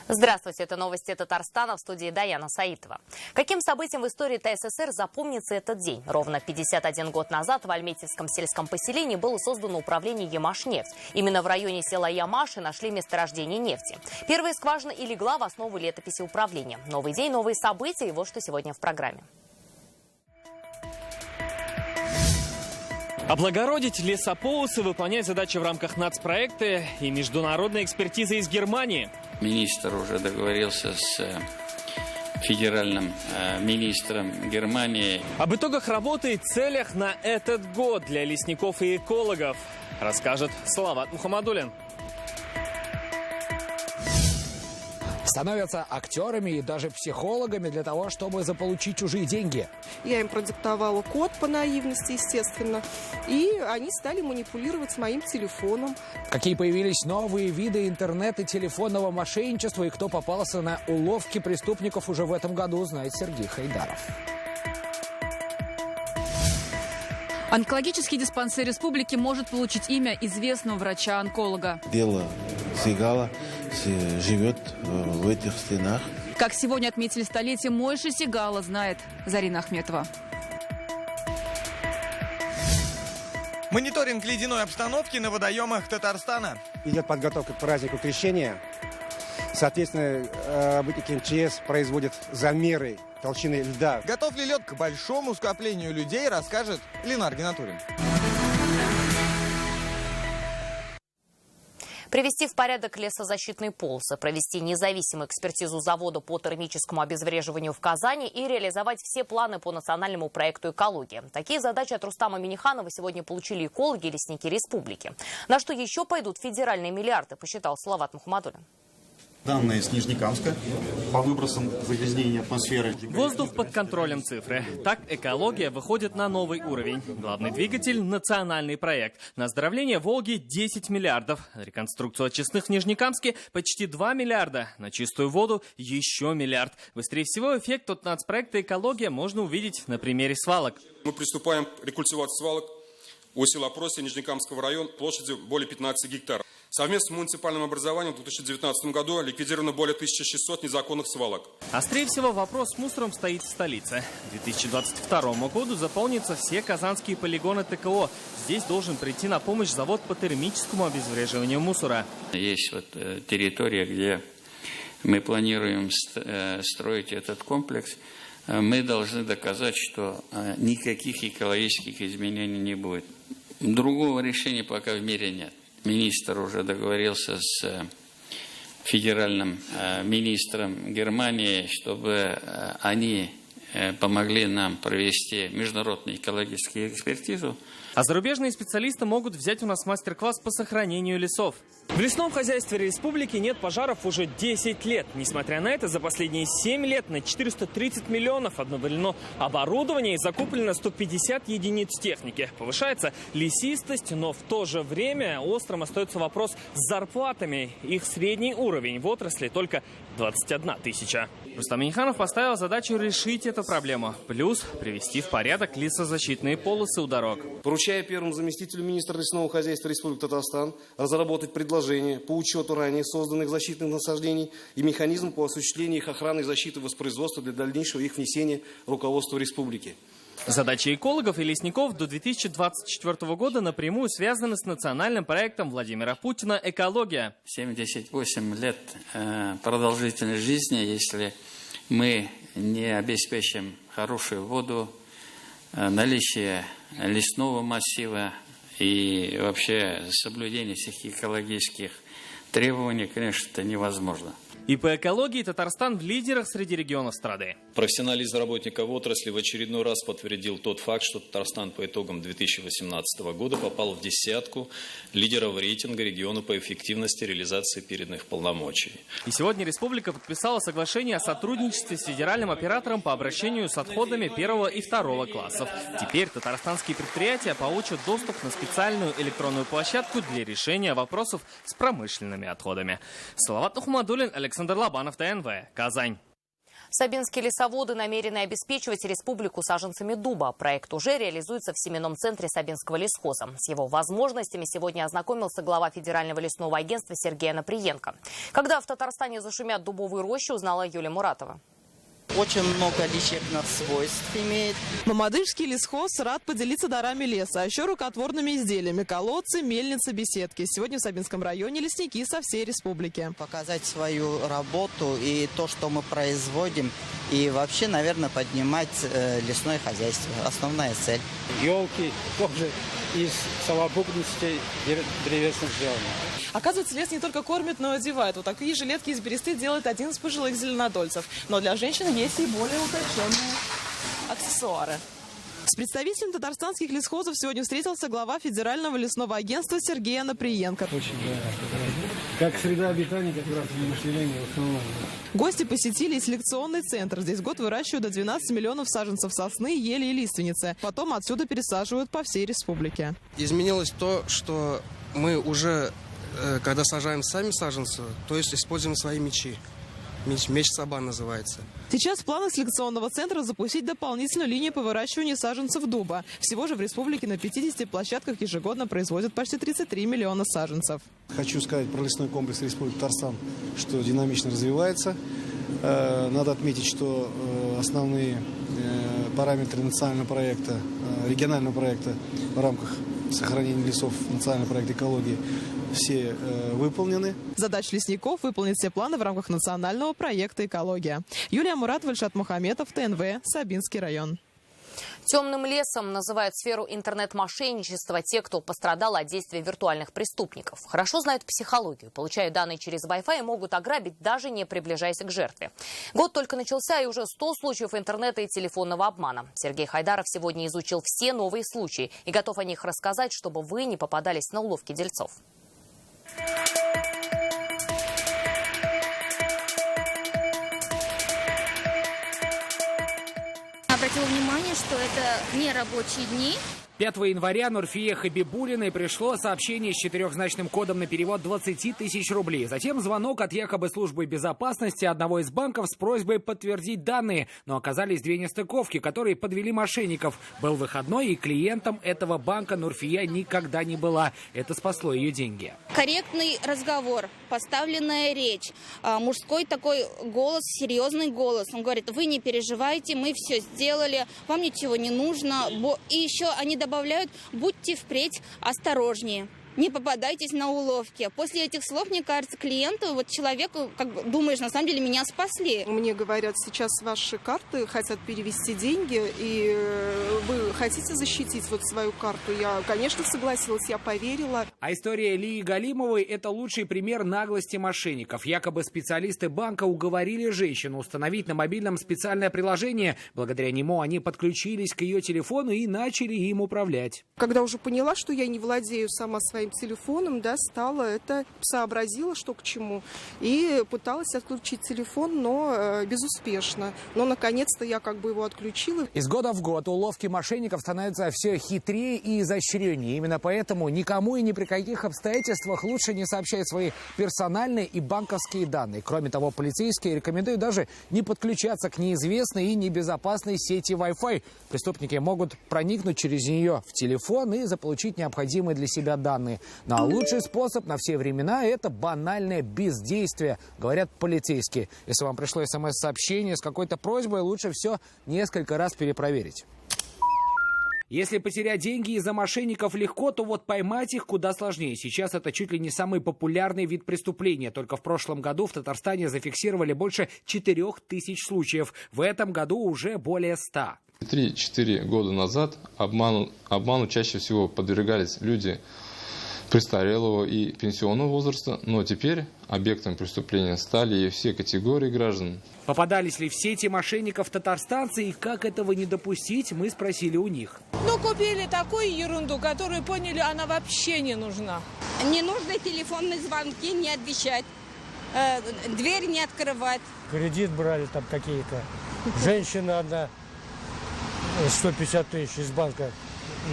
Здравствуйте, это новости Татарстана, в студии Даяна Саитова. Каким событием в истории ТССР запомнится этот день? Ровно 51 год назад в Альметьевском сельском поселении было создано управление «Ямашнефть». Именно в районе села Ямаши нашли месторождение нефти. Первая скважина и легла в основу летописи управления. Новый день, новые события, и вот что сегодня в программе. Облагородить лесополосы, выполнять задачи в рамках нацпроекта и международной экспертизы из Германии. Министр уже договорился с федеральным министром Германии. Об итогах работы и целях на этот год для лесников и экологов расскажет Салават Мухаммадуллин. Становятся актерами и даже психологами для того, чтобы заполучить чужие деньги. Я им продиктовала код по наивности, естественно, и они стали манипулировать моим телефоном. Какие появились новые виды интернет- и телефонного мошенничества, и кто попался на уловки преступников уже в этом году, знает Сергей Хайдаров. Онкологический диспансер республики может получить имя известного врача-онколога. Дело Сигала живет в этих стенах. Как сегодня отметили столетие Мойши Сигала, знает Зарина Ахметова. Мониторинг ледяной обстановки на водоемах Татарстана. Идет подготовка к празднику Крещения. Соответственно, работники МЧС производят замеры толщины льда. Готов ли лед к большому скоплению людей, расскажет Ленар Геннатурин. Привести в порядок лесозащитные полосы, провести независимую экспертизу завода по термическому обезвреживанию в Казани и реализовать все планы по национальному проекту «Экология». Такие задачи от Рустама Минниханова сегодня получили экологи и лесники республики. На что еще пойдут федеральные миллиарды, посчитал Салават Мухаммадуллин. Данные с Нижнекамска по выбросам загрязнения атмосферы. Воздух под контролем цифры. Так экология выходит на новый уровень. Главный двигатель – национальный проект. На оздоровление Волги 10 миллиардов. На реконструкцию очистных в Нижнекамске почти 2 миллиарда. На чистую воду еще миллиард. Быстрее всего эффект от нацпроекта «Экология» можно увидеть на примере свалок. Мы приступаем к рекультивации свалок у села Просья Нижнекамского района площадью более 15 гектаров. Совместно с муниципальным образованием в 2019 году ликвидировано более 1600 незаконных свалок. Острее всего вопрос с мусором стоит в столице. К 2022 году заполнятся все казанские полигоны ТКО. Здесь должен прийти на помощь завод по термическому обезвреживанию мусора. Есть территория, где мы планируем строить этот комплекс. Мы должны доказать, что никаких экологических изменений не будет. Другого решения пока в мире нет. Министр уже договорился с федеральным министром Германии, чтобы они помогли нам провести международную экологическую экспертизу. А зарубежные специалисты могут взять у нас мастер-класс по сохранению лесов. В лесном хозяйстве республики нет пожаров уже 10 лет. Несмотря на это, за последние 7 лет на 430 миллионов обновлено оборудование и закуплено 150 единиц техники. Повышается лесистость, но в то же время острым остается вопрос с зарплатами. Их средний уровень в отрасли только 21 тысяча. Рустам Минниханов поставил задачу решить эту проблему. Плюс привести в порядок лесозащитные полосы у дорог. Поручая первому заместителю министра лесного хозяйства Республики Татарстан разработать предложение по учету ранее созданных защитных насаждений и механизм по осуществлению их охраны, защиты и воспроизводства для дальнейшего их внесения в руководство республики. Задачи экологов и лесников до 2024 года напрямую связаны с национальным проектом Владимира Путина «Экология». 78 лет продолжительной жизни, если мы не обеспечим хорошую воду, наличие лесного массива и вообще соблюдение всех экологических требований, конечно, это невозможно. И по экологии Татарстан в лидерах среди регионов страны. Профессионализм работников отрасли в очередной раз подтвердил тот факт, что Татарстан по итогам 2018 года попал в десятку лидеров рейтинга региона по эффективности реализации переданных полномочий. И сегодня республика подписала соглашение о сотрудничестве с федеральным оператором по обращению с отходами 1 и 2 классов. Теперь татарстанские предприятия получат доступ на специальную электронную площадку для решения вопросов с промышленными отходами. Салават Мухаммадуллин, Александр Лобанов, ТНВ, Казань. Сабинские лесоводы намерены обеспечивать республику саженцами дуба. Проект уже реализуется в семенном центре Сабинского лесхоза. С его возможностями сегодня ознакомился глава Федерального лесного агентства Сергей Наприенко. Когда в Татарстане зашумят дубовые рощи, узнала Юлия Муратова. Очень много лечебных свойств имеет. Мамадышский лесхоз рад поделиться дарами леса, а еще рукотворными изделиями: колодцы, мельницы, беседки. Сегодня в Сабинском районе лесники со всей республики. Показать свою работу и то, что мы производим, и вообще, наверное, поднимать лесное хозяйство. Основная цель. Елки тоже из совокупности древесных сделаны. Оказывается, лес не только кормит, но и одевает. Вот такие жилетки из бересты делает один из пожилых зеленодольцев. Но для женщин есть и более утонченные аксессуары. С представителем татарстанских лесхозов сегодня встретился глава Федерального лесного агентства Сергей Наприенко. Очень как среда обитания, как раз для населения в основном. Гости посетили селекционный центр. Здесь в год выращивают до 12 миллионов саженцев сосны, ели и лиственницы. Потом отсюда пересаживают по всей республике. Изменилось то, что мы уже, когда сажаем сами саженцы, то есть используем свои мечи. Меч Сабан называется. Сейчас в планах селекционного центра запустить дополнительную линию по выращиванию саженцев дуба. Всего же в республике на 50 площадках ежегодно производят почти 33 миллиона саженцев. Хочу сказать про лесной комплекс Республики Татарстан, что динамично развивается. Надо отметить, что основные параметры национального проекта, регионального проекта в рамках сохранения лесов, национальный проект экологии, все выполнены. Задача лесников — выполнить все планы в рамках национального проекта «Экология». Юлия Муратова, Ильшат Мухаметов, ТНВ, Сабинский район. Темным лесом называют сферу интернет-мошенничества те, кто пострадал от действий виртуальных преступников. Хорошо знают психологию, получают данные через Wi-Fi и могут ограбить, даже не приближаясь к жертве. Год только начался, и уже 100 случаев интернета и телефонного обмана. Сергей Хайдаров сегодня изучил все новые случаи и готов о них рассказать, чтобы вы не попадались на уловки дельцов. Обратила внимание, что это не рабочие дни. 5 января Нурфие Хабибулиной пришло сообщение с 4-значным кодом на перевод 20 тысяч рублей. Затем звонок от якобы службы безопасности одного из банков с просьбой подтвердить данные. Но оказались две нестыковки, которые подвели мошенников. Был выходной, и клиентом этого банка Нурфия никогда не была. Это спасло ее деньги. Корректный разговор, поставленная речь, мужской такой голос, серьезный голос. Он говорит: вы не переживайте, мы все сделали, вам ничего не нужно. И еще они добавляют: будьте впредь осторожнее, не попадайтесь на уловки. После этих слов, мне кажется, клиенту, вот человеку, как бы думаешь, на самом деле меня спасли. Мне говорят, сейчас ваши карты хотят перевести деньги, и вы хотите защитить вот свою карту. Я, конечно, согласилась, я поверила. А история Лии Галимовой – это лучший пример наглости мошенников. Якобы специалисты банка уговорили женщину установить на мобильном специальное приложение. Благодаря нему они подключились к ее телефону и начали им управлять. Когда уже поняла, что я не владею сама своим телефоном, да, сообразила, что к чему, и пыталась отключить телефон, но безуспешно. Но, наконец-то, я как бы его отключила. Из года в год уловки мошенников становятся все хитрее и изощреннее. Именно поэтому никому и ни при каких обстоятельствах лучше не сообщать свои персональные и банковские данные. Кроме того, полицейские рекомендуют даже не подключаться к неизвестной и небезопасной сети Wi-Fi. Преступники могут проникнуть через нее в телефон и заполучить необходимые для себя данные. Но лучший способ на все времена – это банальное бездействие, говорят полицейские. Если вам пришло смс-сообщение с какой-то просьбой, лучше все несколько раз перепроверить. Если потерять деньги из-за мошенников легко, то вот поймать их куда сложнее. Сейчас это чуть ли не самый популярный вид преступления. Только в прошлом году в Татарстане зафиксировали больше 4000 случаев. В этом году уже более 100. 3-4 года назад обману чаще всего подвергались люди престарелого и пенсионного возраста, но теперь объектом преступления стали и все категории граждан. Попадались ли в сети мошенников татарстанцы и как этого не допустить, мы спросили у них. Ну, купили такую ерунду, которую поняли, она вообще не нужна. Не нужно телефонные звонки не отвечать, дверь не открывать. Кредит брали там какие-то. Женщина одна 150 тысяч из банка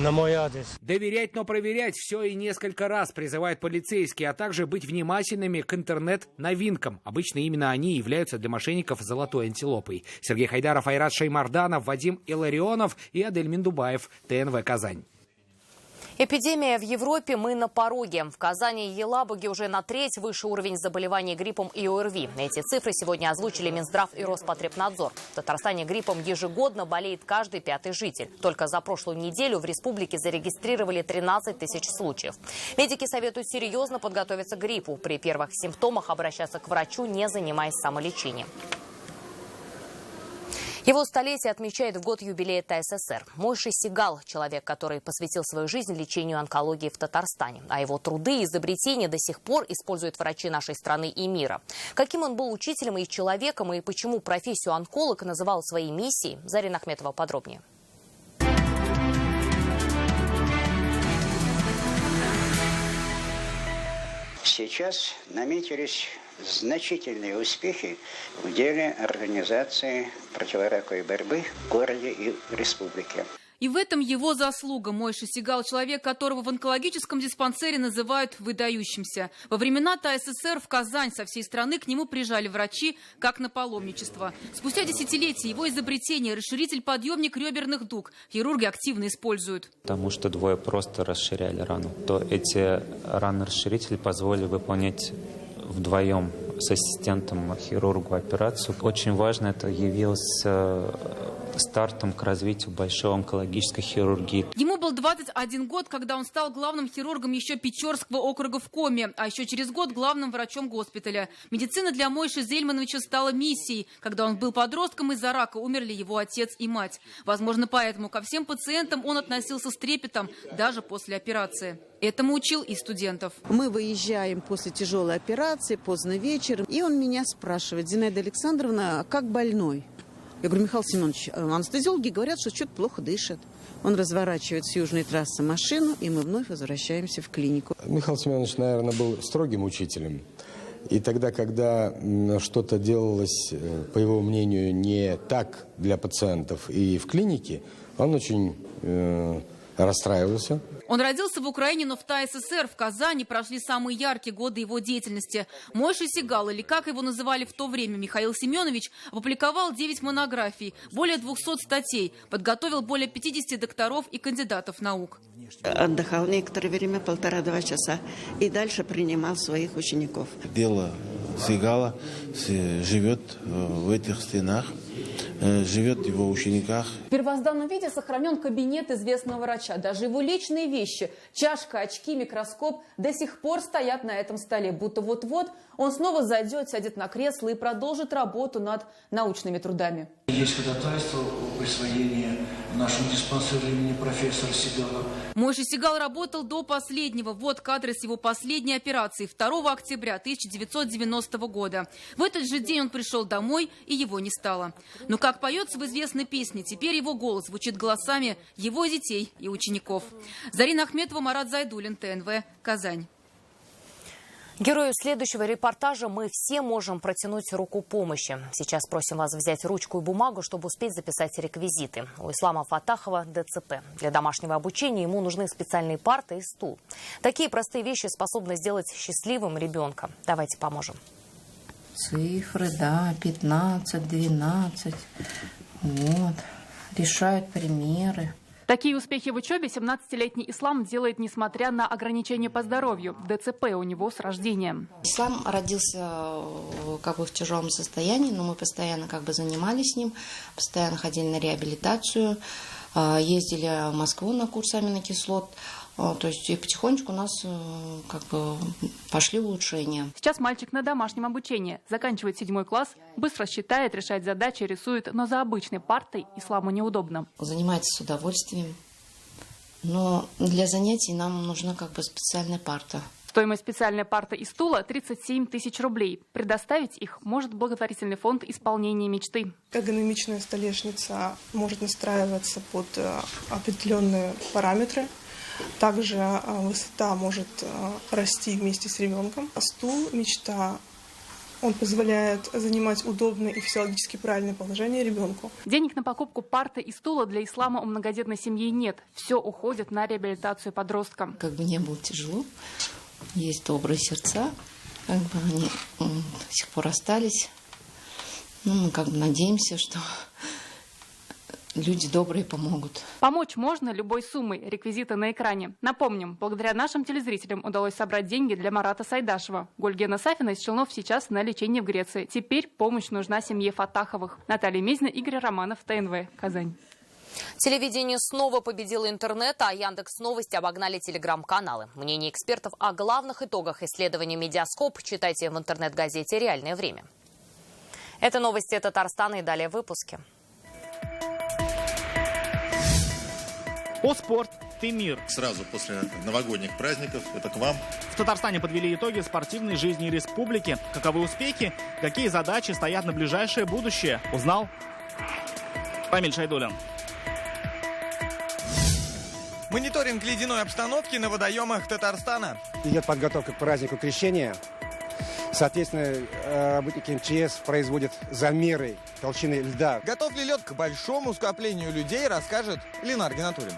на мой адрес. Доверять, но проверять все и несколько раз призывают полицейские, а также быть внимательными к интернет-новинкам. Обычно именно они являются для мошенников золотой антилопой. Сергей Хайдаров, Айрат Шеймарданов, Вадим Илларионов и Адель Миндубаев. ТНВ «Казань». Эпидемия в Европе, мы на пороге. В Казани и Елабуге уже на треть выше уровень заболеваний гриппом и ОРВИ. Эти цифры сегодня озвучили Минздрав и Роспотребнадзор. В Татарстане гриппом ежегодно болеет каждый 5-й житель. Только за прошлую неделю в республике зарегистрировали 13 тысяч случаев. Медики советуют серьезно подготовиться к гриппу. При первых симптомах обращаться к врачу, не занимаясь самолечением. Его столетие отмечает в год юбилея ТССР. Мойши Сигал – человек, который посвятил свою жизнь лечению онкологии в Татарстане. А его труды и изобретения до сих пор используют врачи нашей страны и мира. Каким он был учителем и человеком, и почему профессию онколог называл своей миссией, Зарина Ахметова подробнее. Сейчас наметились значительные успехи в деле организации противораковой борьбы в городе и республике. И в этом его заслуга. Мойши Сигал – человек, которого в онкологическом диспансере называют выдающимся. Во времена ТССР в Казань со всей страны к нему приезжали врачи, как на паломничество. Спустя десятилетия его изобретение – расширитель-подъемник реберных дуг. Хирурги активно используют. Потому что двое просто расширяли рану. То эти раны-расширители позволили выполнять вдвоем с ассистентом хирургу операцию. Очень важно, это явилось стартом к развитию большой онкологической хирургии. Ему был 21 год, когда он стал главным хирургом еще Печорского округа в Коме, а еще через год главным врачом госпиталя. Медицина для Мойши Зельмановича стала миссией. Когда он был подростком, из-за рака умерли его отец и мать. Возможно, поэтому ко всем пациентам он относился с трепетом, даже после операции. Этому учил и студентов. Мы выезжаем после тяжелой операции, поздно вечером, и он меня спрашивает: Зинаида Александровна, как больной? Я говорю: Михаил Семенович, анестезиологи говорят, что что-то плохо дышит. Он разворачивает с южной трассы машину, и мы вновь возвращаемся в клинику. Михаил Семенович, наверное, был строгим учителем. И тогда, когда что-то делалось, по его мнению, не так для пациентов и в клинике, он очень расстраивался. Он родился в Украине, но в ТССР, в Казани прошли самые яркие годы его деятельности. Мойши Сигал, или как его называли в то время, Михаил Семенович, опубликовал 9 монографий, более 200 статей, подготовил более 50 докторов и кандидатов наук. Отдыхал некоторое время, 1,5-2 часа, и дальше принимал своих учеников. Дело Сигала живет в этих стенах, живет в его учениках. В первозданном виде сохранен кабинет известного врача. Даже его личные вещи, чашка, очки, микроскоп до сих пор стоят на этом столе. Будто вот-вот он снова зайдет, сядет на кресло и продолжит работу над научными трудами. Есть ходатайство о присвоении нашему диспансеру имени профессора Сигала. Мойши Сигал работал до последнего. Вот кадры с его последней операции 2 октября 1990 года. В этот же день он пришел домой, и его не стало. Но, как поется в известной песне, теперь его голос звучит голосами его детей и учеников. Зарина Ахметова, Марат Зайдуллин, ТНВ, Казань. Герою следующего репортажа мы все можем протянуть руку помощи. Сейчас просим вас взять ручку и бумагу, чтобы успеть записать реквизиты. У Ислама Фатахова ДЦП. Для домашнего обучения ему нужны специальные парты и стул. Такие простые вещи способны сделать счастливым ребенка. Давайте поможем. Цифры, да, 15, 12. Вот. Решают примеры. Такие успехи в учебе 17-летний Ислам делает, несмотря на ограничения по здоровью. ДЦП у него с рождения. Ислам родился в тяжелом состоянии, но мы постоянно занимались с ним, постоянно ходили на реабилитацию, ездили в Москву на курс аминокислот. То есть и потихонечку у нас пошли улучшения. Сейчас мальчик на домашнем обучении. Заканчивает 7 класс, быстро считает, решает задачи, рисует. Но за обычной партой Исламу неудобно. Занимается с удовольствием. Но для занятий нам нужна специальная парта. Стоимость специальной парты и стула – 37 тысяч рублей. Предоставить их может благотворительный фонд исполнения мечты. Эргономичная столешница может настраиваться под определенные параметры. Также высота может расти вместе с ребенком. Стул – мечта Он позволяет занимать удобное и физиологически правильное положение ребенку. Денег на покупку парты и стула для ислама у многодетной семьи нет. Все уходит на реабилитацию подростка. Как бы не было тяжело, есть добрые сердца, как бы они до сих пор остались. Мы как бы надеемся, что люди добрые помогут. Помочь можно любой суммой. Реквизиты на экране. Напомним, благодаря нашим телезрителям удалось собрать деньги для Марата Сайдашева. Гульгена Сафина из Челнов сейчас на лечении в Греции. Теперь помощь нужна семье Фатаховых. Наталья Мезина, Игорь Романов, ТНВ, Казань. Телевидение снова победило интернет, а Яндекс.Новости обогнали телеграм-каналы. Мнение экспертов о главных итогах исследования «Медиаскоп» читайте в интернет-газете «Реальное время». Это новости Татарстана и далее в выпуске. О спорт, ты мир. Сразу после новогодних праздников это к вам. В Татарстане подвели итоги спортивной жизни республики. Каковы успехи, какие задачи стоят на ближайшее будущее? Узнал Рамиль Шайдулин. Мониторинг ледяной обстановки на водоемах Татарстана. Идет подготовка к празднику Крещения. Соответственно, работники МЧС производят замеры толщины льда. Готов ли лед к большому скоплению людей, расскажет Ленар Геннатуллин.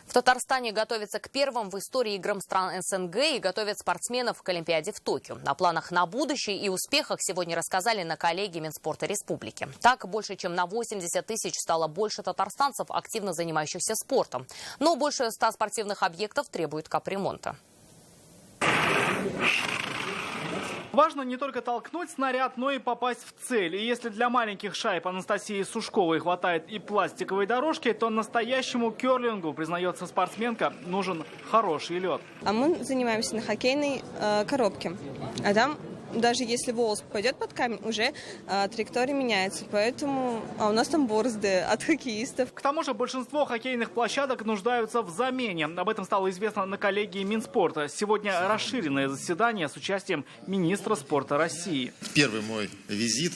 В Татарстане готовятся к первым в истории играм стран СНГ и готовят спортсменов к Олимпиаде в Токио. О планах на будущее и успехах сегодня рассказали на коллегии Минспорта Республики. Так, больше чем на 80 тысяч стало больше татарстанцев, активно занимающихся спортом. Но больше 100 спортивных объектов требуют капремонта. Важно не только толкнуть снаряд, но и попасть в цель. И если для маленьких шайб Анастасии Сушковой хватает и пластиковой дорожки, то настоящему керлингу, признается спортсменка, нужен хороший лед. А мы занимаемся на хоккейной коробке. А там, даже если волос попадет под камень, уже траектория меняется. Поэтому у нас там борозды от хоккеистов. К тому же большинство хоккейных площадок нуждаются в замене. Об этом стало известно на коллегии Минспорта. Сегодня расширенное заседание с участием министра спорта России. Первый мой визит,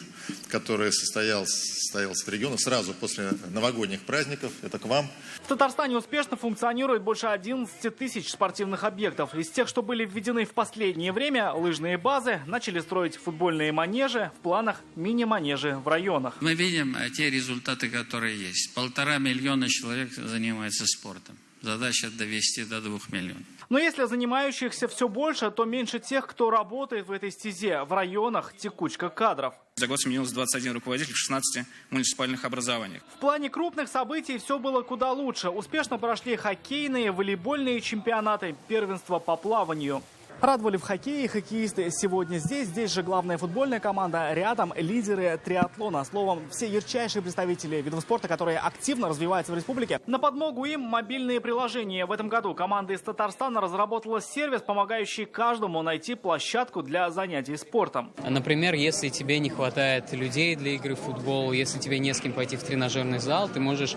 который состоялся в регионах сразу после новогодних праздников, это к вам. В Татарстане успешно функционирует больше 11 тысяч спортивных объектов. Из тех, что были введены в последнее время, лыжные базы, начали строить футбольные манежи, в планах мини-манежи в районах. Мы видим те результаты, которые есть. 1,5 миллиона человек занимается спортом. Задача довести до 2 миллионов. Но если занимающихся все больше, то меньше тех, кто работает в этой стезе. В районах текучка кадров. За год сменилось 21 руководитель в 16 муниципальных образованиях. В плане крупных событий все было куда лучше. Успешно прошли хоккейные, волейбольные чемпионаты, первенство по плаванию. Радовали в хоккее хоккеисты сегодня здесь же главная футбольная команда, рядом лидеры триатлона. Словом, все ярчайшие представители видов спорта, которые активно развиваются в республике. На подмогу им мобильные приложения. В этом году команда из Татарстана разработала сервис, помогающий каждому найти площадку для занятий спортом. Например, если тебе не хватает людей для игры в футбол, если тебе не с кем пойти в тренажерный зал, ты можешь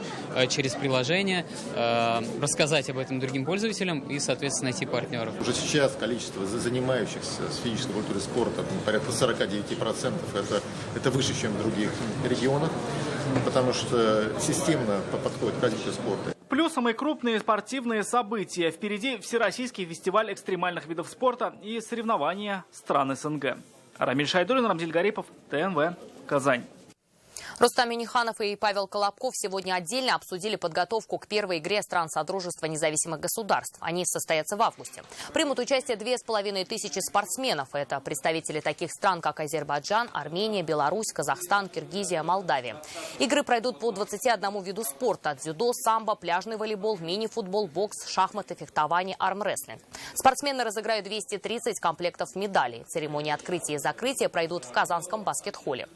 через приложение рассказать об этом другим пользователям и, соответственно, найти партнеров. Уже сейчас количество занимающихся с физической культурой спорта порядка 49%. Это выше, чем в других регионах, потому что системно подходит к развитию спорта. Плюсом и крупные спортивные события. Впереди Всероссийский фестиваль экстремальных видов спорта и соревнования стран СНГ. Рамиль Шайдуллин, Рамзиль Гарипов, ТНВ, Казань. Рустам Минниханов и Павел Колобков сегодня отдельно обсудили подготовку к первой игре стран Содружества независимых государств. Они состоятся в августе. Примут участие 2500 спортсменов. Это представители таких стран, как Азербайджан, Армения, Беларусь, Казахстан, Киргизия, Молдавия. Игры пройдут по 21 виду спорта: дзюдо, самбо, пляжный волейбол, мини-футбол, бокс, шахматы, фехтование, армрестлинг. Спортсмены разыграют 230 комплектов медалей. Церемонии открытия и закрытия пройдут в Казанском баскет-холле.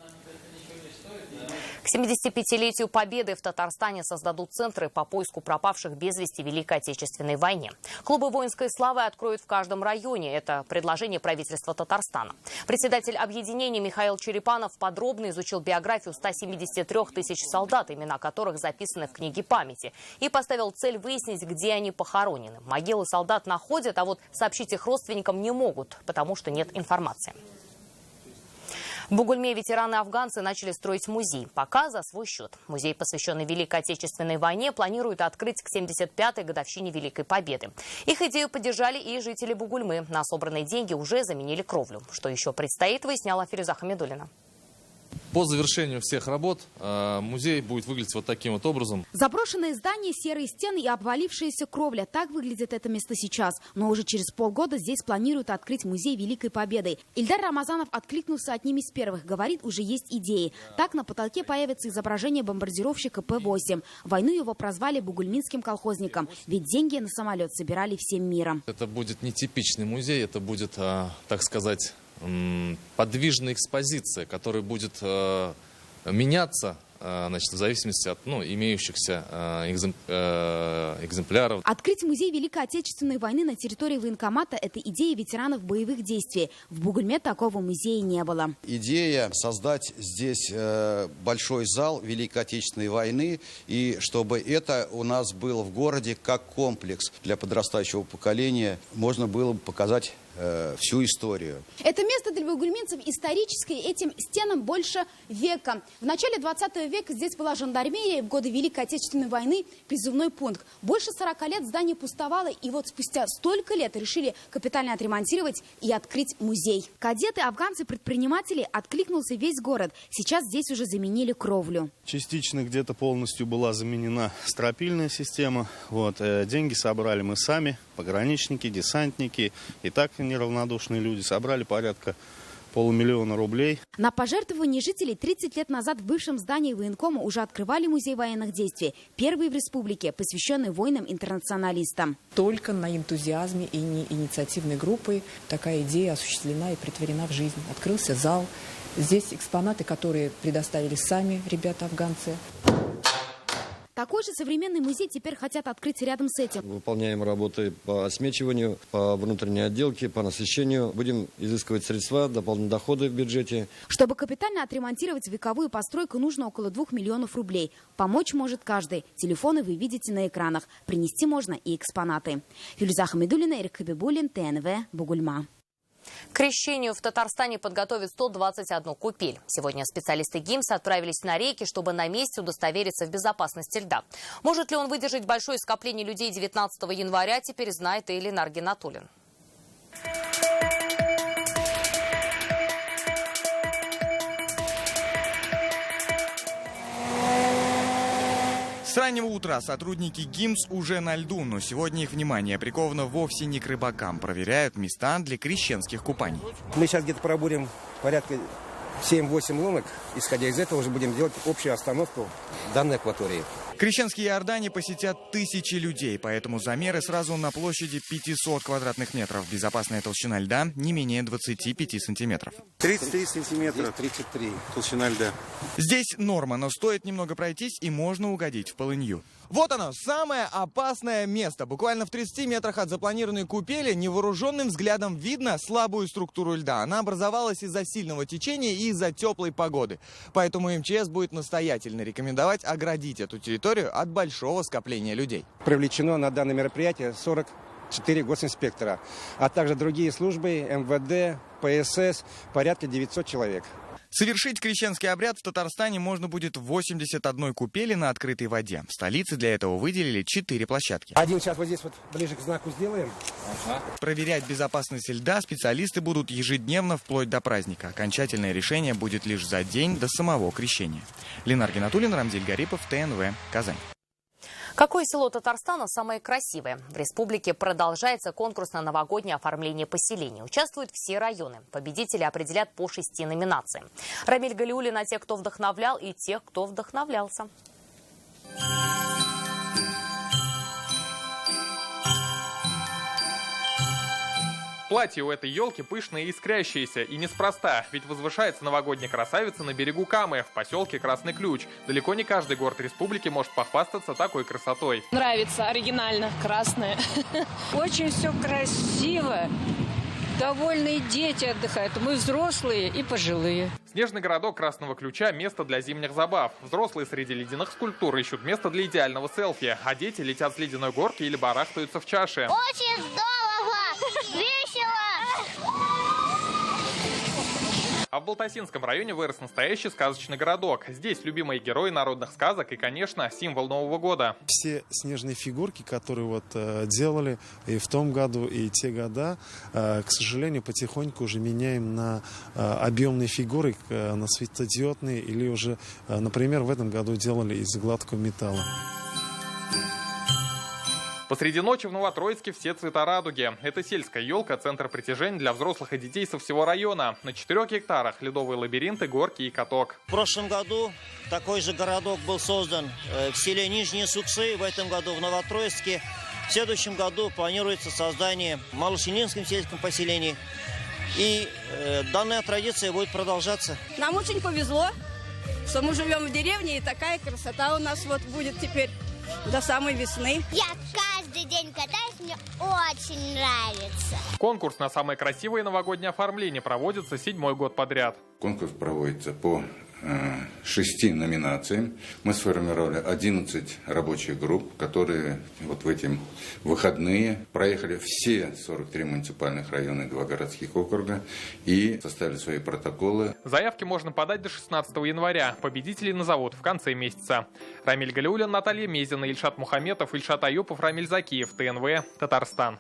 К 75-летию Победы в Татарстане создадут центры по поиску пропавших без вести в Великой Отечественной войне. Клубы воинской славы откроют в каждом районе. Это предложение правительства Татарстана. Председатель объединения Михаил Черепанов подробно изучил биографию 173 тысяч солдат, имена которых записаны в книге памяти, и поставил цель выяснить, где они похоронены. Могилы солдат находят, а вот сообщить их родственникам не могут, потому что нет информации. В Бугульме ветераны-афганцы начали строить музей. Пока за свой счет. Музей, посвященный Великой Отечественной войне, планируют открыть к 75-й годовщине Великой Победы. Их идею поддержали и жители Бугульмы. На собранные деньги уже заменили кровлю. Что еще предстоит, выясняла Фируза Хамидуллина. По завершению всех работ музей будет выглядеть вот таким вот образом. Заброшенные здания, серые стены и обвалившаяся кровля. Так выглядит это место сейчас. Но уже через полгода здесь планируют открыть музей Великой Победы. Ильдар Рамазанов откликнулся одним из первых. Говорит, уже есть идеи. Так на потолке появится изображение бомбардировщика П-8. Войну его прозвали бугульминским колхозником. Ведь деньги на самолет собирали всем миром. Это будет нетипичный музей. Это будет, так сказать, подвижная экспозиция, которая будет меняться, значит, в зависимости от имеющихся экземпляров. Открыть музей Великой Отечественной войны на территории военкомата – это идея ветеранов боевых действий. В Бугульме такого музея не было. Идея создать здесь большой зал Великой Отечественной войны, и чтобы это у нас было в городе как комплекс для подрастающего поколения, можно было бы показать всю историю. Это место для бугульминцев историческое, этим стенам больше века. В начале 20 века здесь была жандармерия, в годы Великой Отечественной войны призывной пункт. Больше 40 лет здание пустовало, и вот спустя столько лет решили капитально отремонтировать и открыть музей. Кадеты, афганцы, предприниматели, откликнулся весь город. Сейчас здесь уже заменили кровлю. Частично где-то полностью была заменена стропильная система. Деньги собрали мы сами, пограничники, десантники. И так неравнодушные люди собрали порядка $500 000 рублей. На пожертвования жителей 30 лет назад в бывшем здании военкома уже открывали музей военных действий. Первый в республике, посвященный воинам-интернационалистам. Только на энтузиазме и инициативной группы такая идея осуществлена и претворена в жизнь. Открылся зал. Здесь экспонаты, которые предоставили сами ребята-афганцы. Такой же современный музей теперь хотят открыть рядом с этим. Выполняем работы по смечиванию, по внутренней отделке, по насыщению. Будем изыскивать средства, дополнительные доходы в бюджете. Чтобы капитально отремонтировать вековую постройку, нужно около 2 миллионов рублей. Помочь может каждый. Телефоны вы видите на экранах. Принести можно и экспонаты. Фируза Хамидуллина, Эрик Хабибуллин, ТНВ, Бугульма. К крещению в Татарстане подготовят 121 купель. Сегодня специалисты ГИМС отправились на реки, чтобы на месте удостовериться в безопасности льда. Может ли он выдержать большое скопление людей 19 января, теперь знает и Ленар Гинатуллин. С раннего утра сотрудники ГИМС уже на льду, но сегодня их внимание приковано вовсе не к рыбакам. Проверяют места для крещенских купаний. Мы сейчас где-то пробурим порядка 7-8 лунок. Исходя из этого уже будем делать общую остановку в данной акватории. Крещенские Иордане посетят тысячи людей, поэтому замеры сразу на площади 500 квадратных метров. Безопасная толщина льда не менее 25 сантиметров. 33 сантиметра, 33 толщина льда. Здесь норма, но стоит немного пройтись, и можно угодить в полынью. Вот оно, самое опасное место. Буквально в 30 метрах от запланированной купели невооруженным взглядом видно слабую структуру льда. Она образовалась из-за сильного течения и из-за теплой погоды. Поэтому МЧС будет настоятельно рекомендовать оградить эту территорию от большого скопления людей. Привлечено на данное мероприятие 44 госинспектора, а также другие службы, МВД, ПСС, порядка 900 человек. Совершить крещенский обряд в Татарстане можно будет в 81 купели на открытой воде. В столице для этого выделили 4 площадки. Один сейчас вот здесь вот ближе к знаку сделаем. Проверять безопасность льда специалисты будут ежедневно вплоть до праздника. Окончательное решение будет лишь за день до самого крещения. Ленар Гинатуллин, Рамзиль Гарипов, ТНВ, Казань. Какое село Татарстана самое красивое? В республике продолжается конкурс на новогоднее оформление поселений. Участвуют все районы. Победители определят по 6 номинациям. Рамиль Галиуллин о тех, кто вдохновлял, и тех, кто вдохновлялся. Платье у этой елки пышное и искрящееся, и неспроста, ведь возвышается новогодняя красавица на берегу Камы, в поселке Красный Ключ. Далеко не каждый город республики может похвастаться такой красотой. Нравится, оригинально, красное. Очень все красиво. Довольные дети отдыхают, мы взрослые и пожилые. Снежный городок Красного Ключа – место для зимних забав. Взрослые среди ледяных скульптур ищут место для идеального селфи, а дети летят с ледяной горки или барахтаются в чаше. Очень здорово! Весело! А в Балтасинском районе вырос настоящий сказочный городок. Здесь любимые герои народных сказок и, конечно, символ Нового года. Все снежные фигурки, которые делали и в том году, и те года, к сожалению, потихоньку уже меняем на объемные фигуры, на светодиодные, или уже, например, в этом году делали из гладкого металла. Посреди ночи в Новотроицке все цвета радуги. Это сельская елка, центр притяжения для взрослых и детей со всего района. На 4 гектарах ледовые лабиринты, горки и каток. В прошлом году такой же городок был создан в селе Нижние Суксы, в этом году в Новотроицке. В следующем году планируется создание в Малошенинском сельском поселении. И данная традиция будет продолжаться. Нам очень повезло, что мы живем в деревне, и такая красота у нас будет теперь до самой весны. Я каждый день катаюсь, мне очень нравится. Конкурс на самое красивое новогоднее оформление проводится 7-й год подряд. Конкурс проводится по 6 номинациям. Мы сформировали 11 рабочих групп, которые в эти выходные проехали все 43 муниципальных района и 2 городских округа и составили свои протоколы. Заявки можно подать до 16 января. Победителей назовут в конце месяца. Рамиль Галиуллин, Наталья Мезина, Ильшат Мухаметов, Ильшат Аюпов, Рамиль Закиев, ТНВ, Татарстан.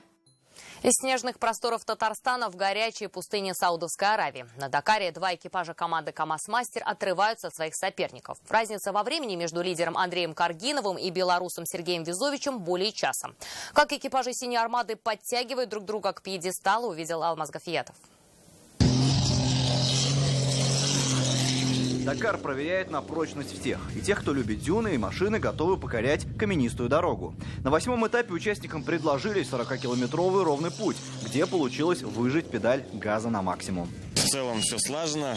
Из снежных просторов Татарстана в горячей пустыне Саудовской Аравии. На Дакаре 2 экипажа команды КамАЗ-Мастер отрываются от своих соперников. Разница во времени между лидером Андреем Каргиновым и белорусом Сергеем Везовичем более часа. Как экипажи «Синей Армады» подтягивают друг друга к пьедесталу, увидел Алмаз Гафиятов. Дакар проверяет на прочность всех. И тех, кто любит дюны, и машины, готовы покорять каменистую дорогу. На 8-м этапе участникам предложили 40-километровый ровный путь, где получилось выжать педаль газа на максимум. В целом все слажено,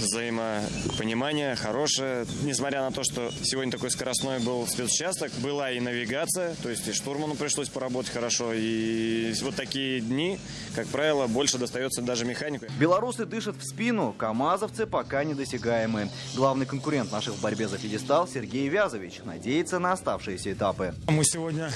взаимопонимание хорошее. Несмотря на то, что сегодня такой скоростной был спецучасток, была и навигация, то есть и штурману пришлось поработать хорошо. И вот такие дни, как правило, больше достается даже механику. Белорусы дышат в спину, камазовцы пока недосягаемы. Главный конкурент наших в борьбе за пьедестал Сергей Вязович надеется на оставшиеся этапы. Мы сегодня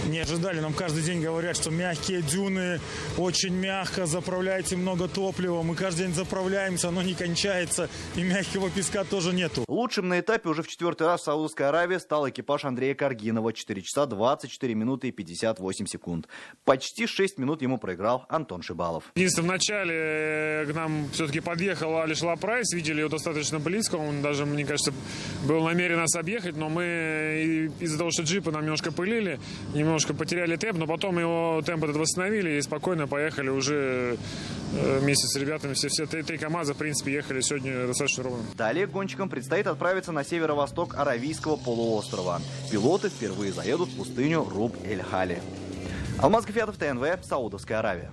не ожидали, нам каждый день говорят, что мягкие дюны, очень мягко, заправляйте много топлива. Мы каждый день заправляемся, оно не кончается, и мягкого песка тоже нету. Лучшим на этапе уже в 4-й раз в Саудовской Аравии стал экипаж Андрея Каргинова. 4 часа 24 минуты и 58 секунд. Почти 6 минут ему проиграл Антон Шибалов. Единственное, в начале к нам все-таки подъехал Алиш Лапрайс, видели его достаточно близко, он даже, мне кажется, был намерен нас объехать, но мы из-за того, что джипы нам немножко пылили, немножко потеряли темп, но потом его темп этот восстановили и спокойно поехали уже вместе с ребятами. Все 3 КамАЗа, в принципе, ехали сегодня достаточно ровно. Далее гонщикам предстоит отправиться на северо-восток Аравийского полуострова. Пилоты впервые заедут в пустыню Руб-эль-Хали. Алмаз Гафиятов, ТНВ, Саудовская Аравия.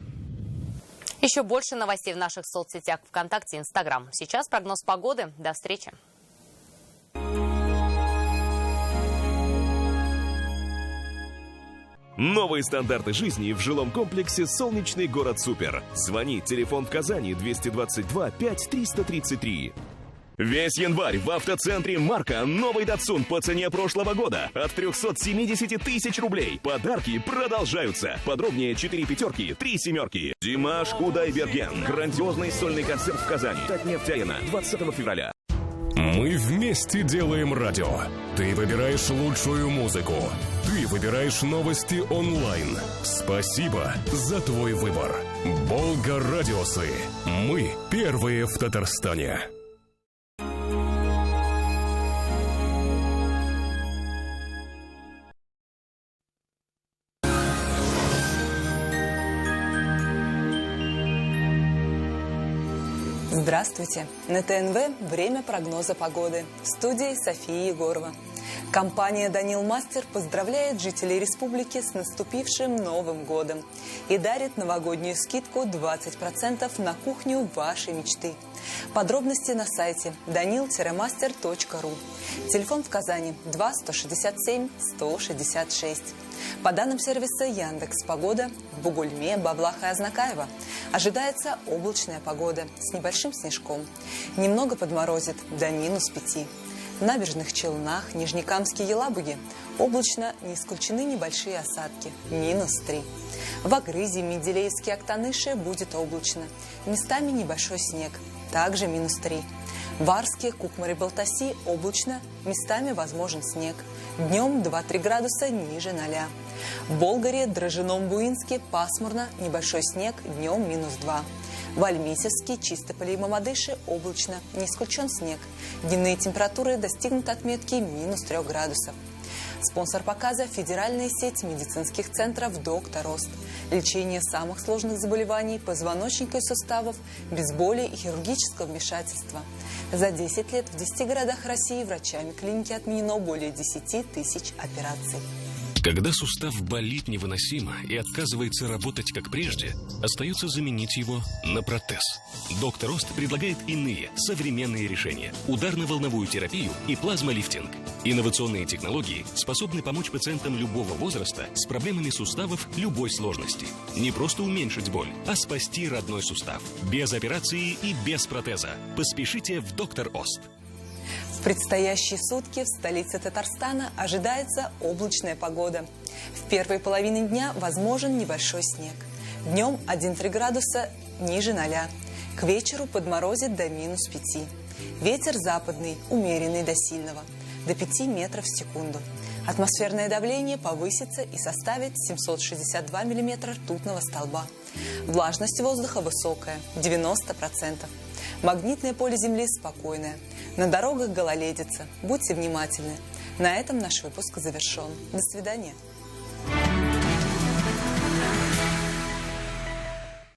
Еще больше новостей в наших соцсетях ВКонтакте и Инстаграм. Сейчас прогноз погоды. До встречи. Новые стандарты жизни в жилом комплексе «Солнечный город Супер». Звони, телефон в Казани 222 5333. Весь январь в автоцентре «Марка» новый «Датсун» по цене прошлого года от 370 тысяч рублей. Подарки продолжаются. Подробнее 4 пятерки, 3 семерки. Димаш Кудайберген. Грандиозный сольный концерт в Казани. Татнефть-Арена 20 февраля. Мы вместе делаем радио. Ты выбираешь лучшую музыку. Ты выбираешь новости онлайн. Спасибо за твой выбор. Волга-радиосы. Мы первые в Татарстане. Здравствуйте! На ТНВ время прогноза погоды. В студии София Егорова. Компания «Данил Мастер» поздравляет жителей республики с наступившим Новым годом и дарит новогоднюю скидку 20% на кухню вашей мечты. Подробности на сайте danil-master.ru. Телефон в Казани 2 167 166. По данным сервиса Яндекс.Погода, в Бугульме, Бавлах и Азнакаево ожидается облачная погода с небольшим снежком. Немного подморозит до -5. В Набережных Челнах, Нижнекамске, Елабуге облачно, не исключены небольшие осадки -3. В Агрызе, Менделеевске, Актаныше будет облачно. Местами небольшой снег также -3. В Арске, Кукмаре, Балтаси облачно, местами возможен снег. Днем 2-3 градуса ниже 0. В Болгаре, Дрожжином, Буинске пасмурно, небольшой снег, днем -2. В Альметьевске, Чистополе и Мамадыше облачно, не исключен снег. Дневные температуры достигнут отметки -3 градусов. Спонсор показа – федеральная сеть медицинских центров «Доктор Ост». Лечение самых сложных заболеваний позвоночника и суставов без боли и хирургического вмешательства. За 10 лет в 10 городах России врачами клиники отменено более 10 тысяч операций. Когда сустав болит невыносимо и отказывается работать как прежде, остается заменить его на протез. Доктор Ост предлагает иные, современные решения. Ударно-волновую терапию и плазмолифтинг. Инновационные технологии способны помочь пациентам любого возраста с проблемами суставов любой сложности. Не просто уменьшить боль, а спасти родной сустав. Без операции и без протеза. Поспешите в Доктор Ост. В предстоящие сутки в столице Татарстана ожидается облачная погода. В первой половине дня возможен небольшой снег. Днем 1-3 градуса ниже 0. К вечеру подморозит до -5. Ветер западный, умеренный до сильного, до 5 метров в секунду. Атмосферное давление повысится и составит 762 миллиметра ртутного столба. Влажность воздуха высокая, 90%. Магнитное поле Земли спокойное. На дорогах гололедица. Будьте внимательны. На этом наш выпуск завершен. До свидания.